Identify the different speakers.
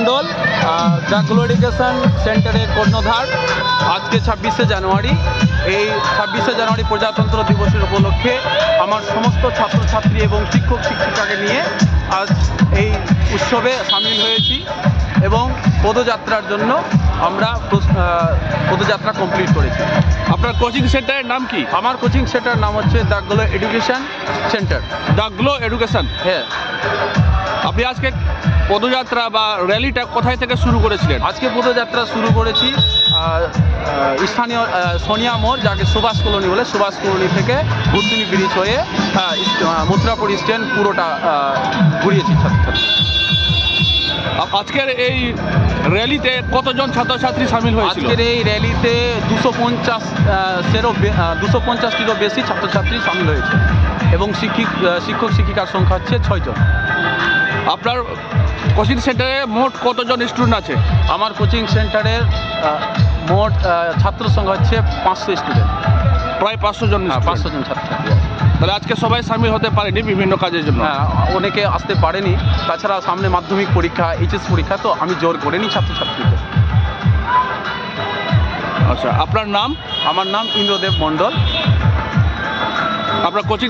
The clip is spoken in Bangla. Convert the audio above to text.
Speaker 1: মণ্ডল, দ্য গ্লো এডুকেশন সেন্টারের কর্ণধার। আজকে 26শে জানুয়ারি, এই 26শে জানুয়ারি প্রজাতন্ত্র দিবসের উপলক্ষে আমার সমস্ত ছাত্রছাত্রী এবং শিক্ষক শিক্ষিকাকে নিয়ে আজ এই উৎসবে সামিল হয়েছি এবং পদযাত্রার জন্য আমরা পদযাত্রা কমপ্লিট করেছি।
Speaker 2: আপনার কোচিং সেন্টারের নাম কি?
Speaker 1: আমার কোচিং সেন্টারের নাম হচ্ছে the glow education centre.
Speaker 2: The glow education.
Speaker 1: হ্যাঁ।
Speaker 2: আপনি আজকে পদযাত্রা বা র্যালিটা কোথায় থেকে শুরু করেছিলেন?
Speaker 1: আজকে পদযাত্রা শুরু করেছি স্থানীয় সোনিয়া মোড়, যাকে সুভাষ কলোনি বলে, সুভাষ কলোনি থেকে ভুতনি ব্রিজ হয়ে মথুরাপুর স্ট্যান্ড পুরোটা ঘুরিয়েছি ছাত্রছাত্রী।
Speaker 2: আজকের এই র্যালিতে কতজন ছাত্রছাত্রী সামিল হয়েছিল?
Speaker 1: আজকের এই র্যালিতে 250টিরও বেশি ছাত্রছাত্রী সামিল হয়েছে এবং শিক্ষক শিক্ষিকার সংখ্যা হচ্ছে 6 জন।
Speaker 2: আপনার কোচিং সেন্টারে মোট কতজন স্টুডেন্ট আছে?
Speaker 1: আমার কোচিং সেন্টারের মোট ছাত্র সংখ্যা হচ্ছে 500 স্টুডেন্ট,
Speaker 2: প্রায় 500 জন।
Speaker 1: 500 জন ছাত্রছাত্রী আছে।
Speaker 2: তাহলে আজকে সবাই সামিল হতে পারেনি বিভিন্ন কাজের জন্য?
Speaker 1: হ্যাঁ, অনেকে আসতে পারেনি। তাছাড়া সামনে মাধ্যমিক পরীক্ষা, এইচএস পরীক্ষা, তো আমি জোর করিনি ছাত্রছাত্রীদের।
Speaker 2: আচ্ছা, আপনার নাম?
Speaker 1: আমার নাম ইন্দ্রদেব মণ্ডল।
Speaker 2: আপনার কোচিং